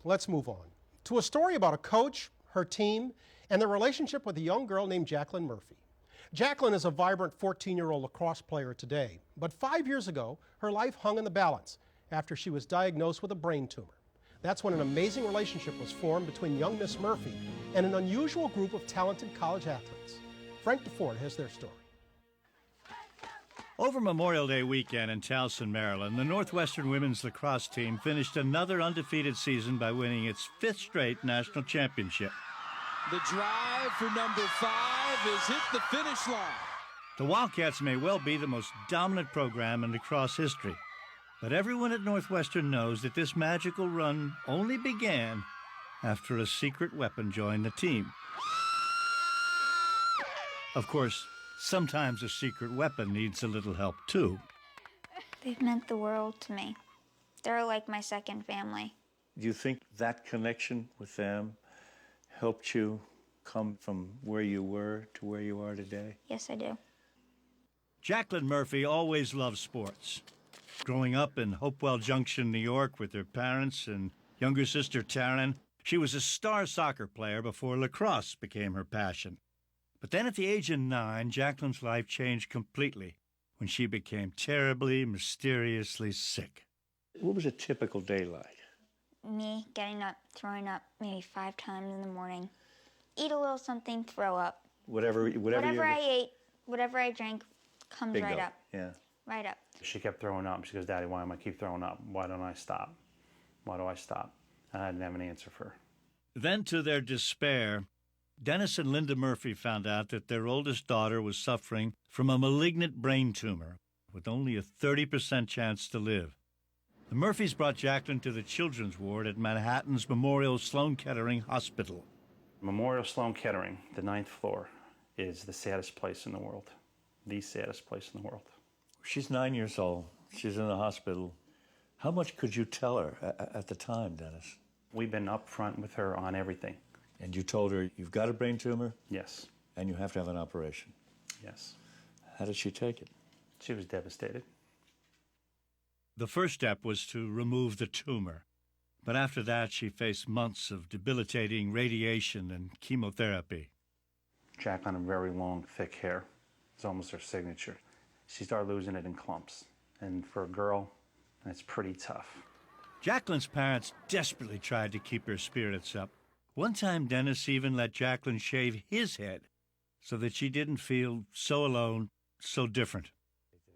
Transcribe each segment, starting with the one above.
Let's move on to a story about a coach, her team, and their relationship with a young girl named Jaclyn Murphy. Jaclyn is a vibrant 14-year-old lacrosse player today, but 5 years ago, her life hung in the balance after she was diagnosed with a brain tumor. That's when an amazing relationship was formed between young Miss Murphy and an unusual group of talented college athletes. Frank DeFord has their story. Over Memorial Day weekend in Towson, Maryland, the Northwestern women's lacrosse team finished another undefeated season by winning its 5th straight national championship. The drive for number 5 has hit the finish line. The Wildcats may well be the most dominant program in lacrosse history, but everyone at Northwestern knows that this magical run only began after a secret weapon joined the team. Of course, sometimes a secret weapon needs a little help, too. They've meant the world to me. They're like my second family. Do you think that connection with them helped you come from where you were to where you are today? Yes, I do. Jaclyn Murphy always loved sports. Growing up in Hopewell Junction, New York, with her parents and younger sister Taryn, she was a star soccer player before lacrosse became her passion. But then at the age of 9, Jaclyn's life changed completely when she became terribly, mysteriously sick. What was a typical day like? Me getting up, throwing up maybe 5 times in the morning. Eat a little something, throw up. Whatever I ate, whatever I drank comes Bingo. right up. Yeah. Right up. She kept throwing up. She goes, "Daddy, why am I keep throwing up? Why don't I stop? Why do I stop?" And I didn't have an answer for her. Then, to their despair, Dennis and Linda Murphy found out that their oldest daughter was suffering from a malignant brain tumor with only a 30% chance to live. The Murphys brought Jaclyn to the children's ward at Manhattan's Memorial Sloan Kettering Hospital. Memorial Sloan Kettering, the 9th floor, is the saddest place in the world. The saddest place in the world. She's 9 years old. She's in the hospital. How much could you tell her at the time, Dennis? We've been upfront with her on everything. And you told her you've got a brain tumor? Yes. And you have to have an operation? Yes. How did she take it? She was devastated. The first step was to remove the tumor. But after that, she faced months of debilitating radiation and chemotherapy. Jaclyn had very long, thick hair. It's almost her signature. She started losing it in clumps. And for a girl, that's pretty tough. Jaclyn's parents desperately tried to keep her spirits up. One time, Dennis even let Jaclyn shave his head so that she didn't feel so alone, so different.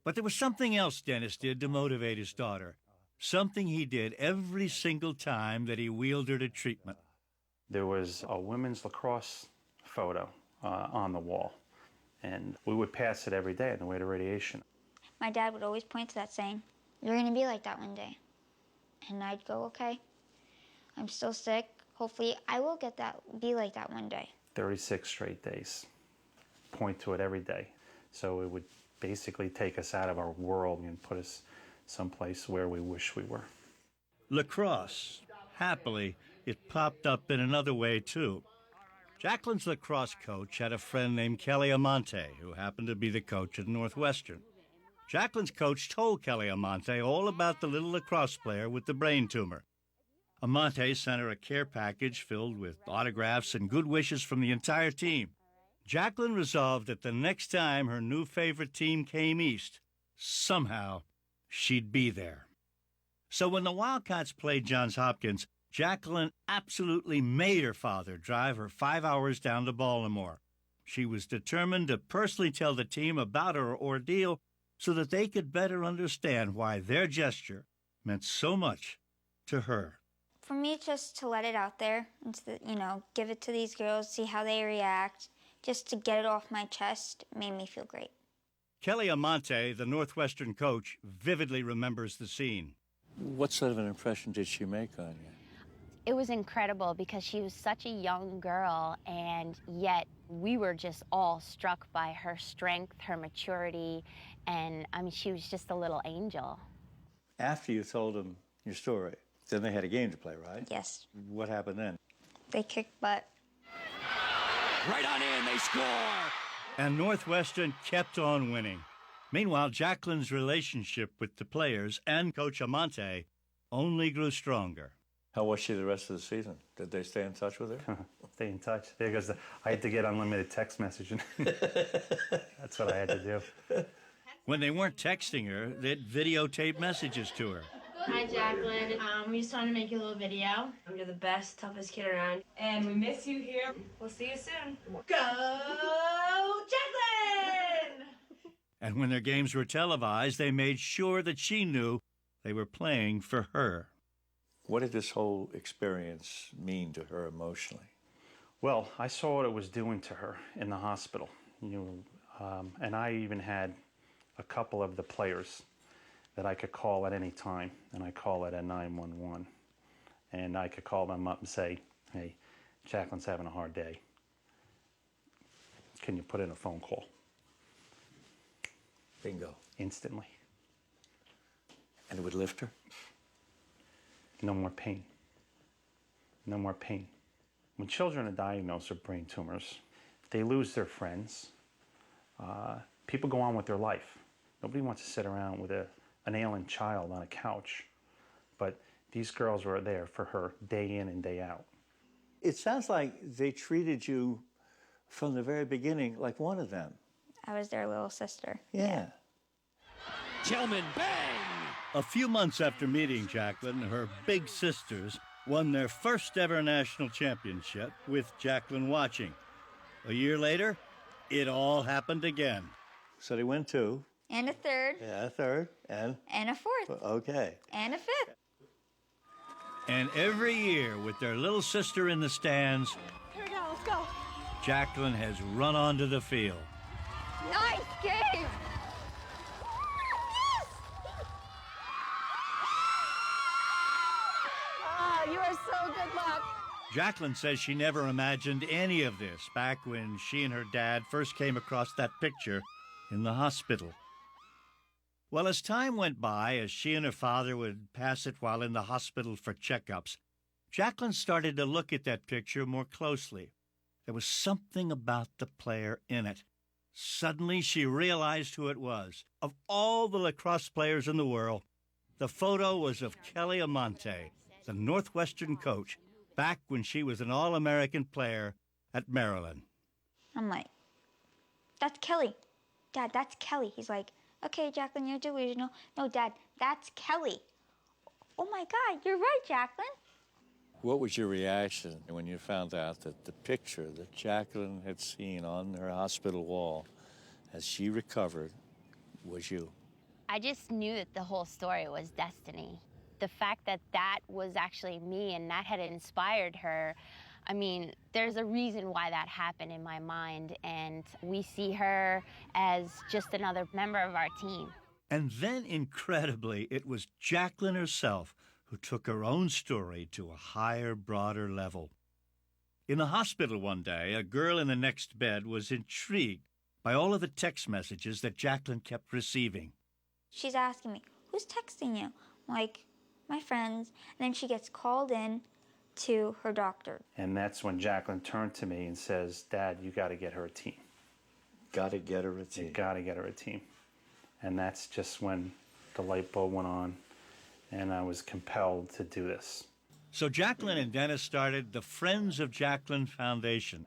But there was something else Dennis did to motivate his daughter, something he did every single time that he wheeled her to treatment. There was a women's lacrosse photo on the wall, and we would pass it every day on the way to radiation. My dad would always point to that saying, "You're going to be like that one day." And I'd go, "Okay, I'm still sick. Hopefully I will be like that one day." 36 straight days. Point to it every day. So it would basically take us out of our world and put us someplace where we wish we were. Lacrosse, happily, it popped up in another way, too. Jaclyn's lacrosse coach had a friend named Kelly Amante, who happened to be the coach at Northwestern. Jaclyn's coach told Kelly Amante all about the little lacrosse player with the brain tumor. Amante sent her a care package filled with autographs and good wishes from the entire team. Jaclyn resolved that the next time her new favorite team came east, somehow she'd be there. So when the Wildcats played Johns Hopkins, Jaclyn absolutely made her father drive her 5 hours down to Baltimore. She was determined to personally tell the team about her ordeal so that they could better understand why their gesture meant so much to her. For me, just to let it out there, and to, give it to these girls, see how they react, just to get it off my chest, made me feel great. Kelly Amante, the Northwestern coach, vividly remembers the scene. What sort of an impression did she make on you? It was incredible because she was such a young girl, and yet we were just all struck by her strength, her maturity, and she was just a little angel. After you told them your story, then they had a game to play, right? Yes. What happened then? They kicked butt. Right on in, they score! And Northwestern kept on winning. Meanwhile, Jaclyn's relationship with the players and Coach Amante only grew stronger. How was she the rest of the season? Did they stay in touch with her? Stay in touch. There goes I had to get unlimited text messaging. That's what I had to do. When they weren't texting her, they'd videotape messages to her. Hi, Jaclyn. We just wanted to make you a little video. You're the best, toughest kid around. And we miss you here. We'll see you soon. Go, Jaclyn! And when their games were televised, they made sure that she knew they were playing for her. What did this whole experience mean to her emotionally? Well, I saw what it was doing to her in the hospital. And I even had a couple of the players that I could call at any time, and I call it at 911. And I could call them up and say, hey, Jaclyn's having a hard day. Can you put in a phone call? Bingo. Instantly. And it would lift her? No more pain. No more pain. When children are diagnosed with brain tumors, they lose their friends. People go on with their life. Nobody wants to sit around with an ailing child on a couch. But these girls were there for her day in and day out. It sounds like they treated you from the very beginning like one of them. I was their little sister. Yeah. Tillman, bang! A few months after meeting Jaclyn, her big sisters won their first ever national championship with Jaclyn watching. A year later, it all happened again. So they win two. And a third. Yeah, a third. And And a fourth. okay. And a fifth. And every year, with their little sister in the stands, Here we go, let's go. Jaclyn has run onto the field. Nice game! Oh, you are so good luck. Jaclyn says she never imagined any of this back when she and her dad first came across that picture in the hospital. Well, as time went by, as she and her father would pass it while in the hospital for checkups, Jaclyn started to look at that picture more closely. There was something about the player in it. Suddenly, she realized who it was. Of all the lacrosse players in the world, the photo was of Kelly Amante, the Northwestern coach, back when she was an All-American player at Maryland. I'm like, that's Kelly. Dad, that's Kelly. He's like, okay, Jaclyn, you're delusional. No, Dad, that's Kelly. Oh my God, you're right, Jaclyn. What was your reaction when you found out that the picture that Jaclyn had seen on her hospital wall as she recovered was you? I just knew that the whole story was destiny. The fact that that was actually me and that had inspired her, I mean, there's a reason why that happened in my mind, and we see her as just another member of our team. And then, incredibly, it was Jaclyn herself who took her own story to a higher, broader level. In the hospital one day, a girl in the next bed was intrigued by all of the text messages that Jaclyn kept receiving. She's asking me, who's texting you? I'm like, my friends. And then she gets called in to her doctor. And that's when Jaclyn turned to me and says, Dad, you got to get her a team. Got to get her a team. You got to get her a team. And that's just when the light bulb went on, and I was compelled to do this. So Jaclyn and Dennis started the Friends of Jaclyn Foundation.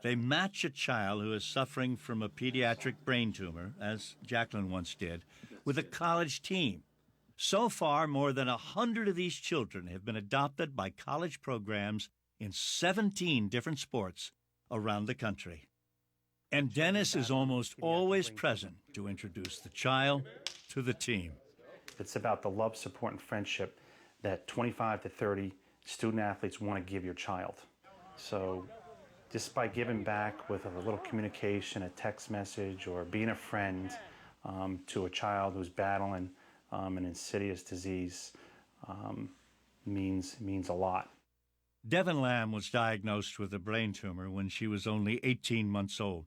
They match a child who is suffering from a pediatric brain tumor, as Jaclyn once did, with a college team. So far, more than 100 of these children have been adopted by college programs in 17 different sports around the country. And Dennis is almost always present to introduce the child to the team. It's about the love, support, and friendship that 25 to 30 student athletes want to give your child. So just by giving back with a little communication, a text message, or being a friend to a child who's battling an insidious disease means a lot. Devin Lamb was diagnosed with a brain tumor when she was only 18 months old.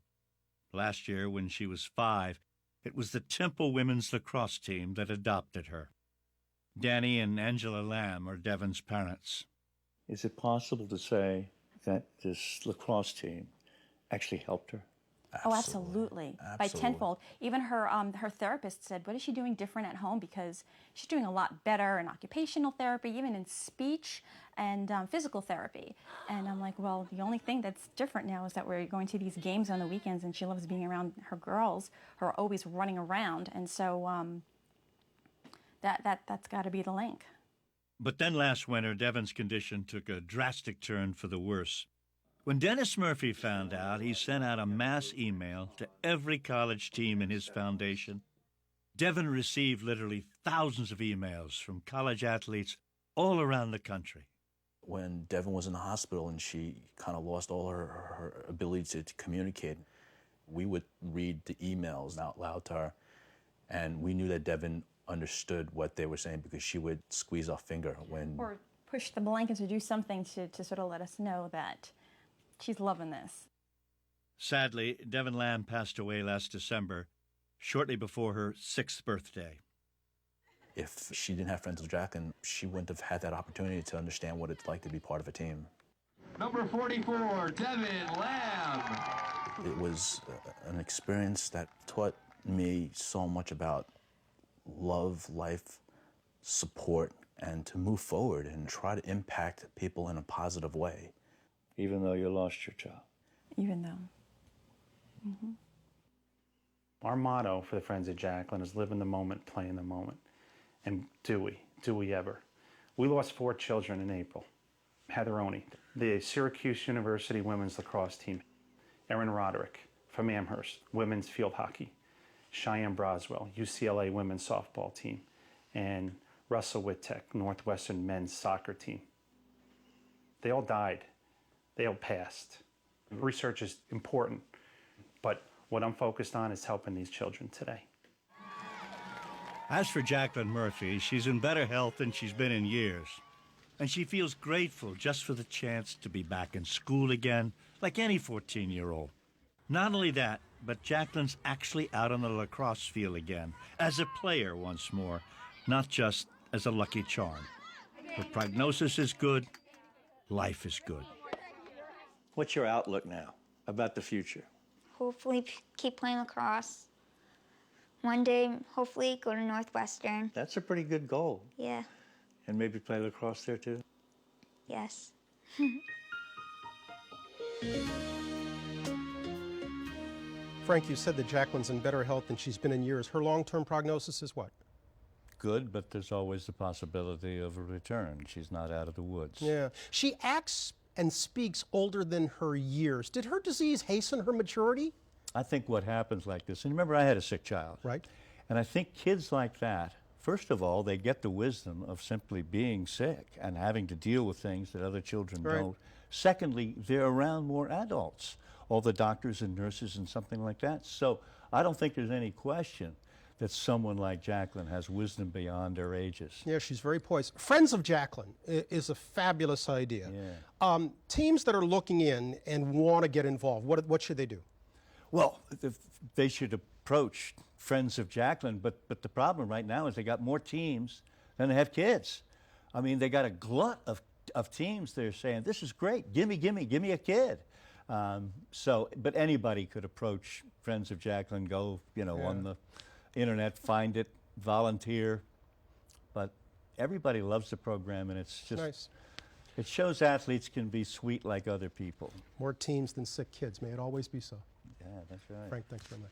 Last year, when she was 5, it was the Temple women's lacrosse team that adopted her. Danny and Angela Lamb are Devin's parents. Is it possible to say that this lacrosse team actually helped her? Oh, absolutely. By tenfold. Even her her therapist said, what is she doing different at home? Because she's doing a lot better in occupational therapy, even in speech and physical therapy. And I'm like, well, the only thing that's different now is that we're going to these games on the weekends, and she loves being around her girls who are always running around. And so that's got to be the link. But then last winter, Devon's condition took a drastic turn for the worse. When Dennis Murphy found out, he sent out a mass email to every college team in his foundation. Devon received literally thousands of emails from college athletes all around the country. When Devon was in the hospital and she kind of lost all her ability to communicate, we would read the emails out loud to her, and we knew that Devon understood what they were saying because she would squeeze our finger when... Or push the blankets or do something to sort of let us know that she's loving this. Sadly, Devon Lamb passed away last December, shortly before her 6th birthday. If she didn't have friends with Jaclyn, she wouldn't have had that opportunity to understand what it's like to be part of a team. Number 44, Devon Lamb. It was an experience that taught me so much about love, life, support, and to move forward and try to impact people in a positive way. Even though you lost your child. Even though. Mm-hmm. Our motto for the Friends of Jaclyn is live in the moment, play in the moment. And do we ever? We lost 4 children in April. Heather Oney, the Syracuse University women's lacrosse team. Erin Roderick from Amherst, women's field hockey. Cheyenne Broswell, UCLA women's softball team. And Russell Wittek, Northwestern men's soccer team. They all died. They all passed. Research is important, but what I'm focused on is helping these children today. As for Jaclyn Murphy, she's in better health than she's been in years. And she feels grateful just for the chance to be back in school again, like any 14-year-old. Not only that, but Jaclyn's actually out on the lacrosse field again, as a player once more, not just as a lucky charm. Her prognosis is good, life is good. What's your outlook now about the future? Hopefully keep playing lacrosse. One day, hopefully go to Northwestern. That's a pretty good goal. Yeah. And maybe play lacrosse there too? Yes. Frank, you said that Jaclyn's in better health than she's been in years. Her long-term prognosis is what? Good, but there's always the possibility of a return. She's not out of the woods. Yeah. She acts and speaks older than her years. Did her disease hasten her maturity? I think what happens like this, and remember I had a sick child. Right. And I think kids like that, first of all, they get the wisdom of simply being sick and having to deal with things that other children don't. Secondly, they're around more adults, all the doctors and nurses and something like that. So I don't think there's any question that someone like Jaclyn has wisdom beyond their ages. Yeah, she's very poised. Friends of Jaclyn is a fabulous idea. Yeah. Teams that are looking in and want to get involved, what should they do? Well, they should approach Friends of Jaclyn, but the problem right now is they got more teams than they have kids. I mean, they got a glut of teams. They're saying, this is great, give me a kid. But anybody could approach Friends of Jaclyn, go, on the internet, find it, volunteer. But everybody loves the program, and it's just nice. It shows athletes can be sweet like other people. More teams than sick kids. May it always be so. Yeah, that's right. Frank, thanks very much.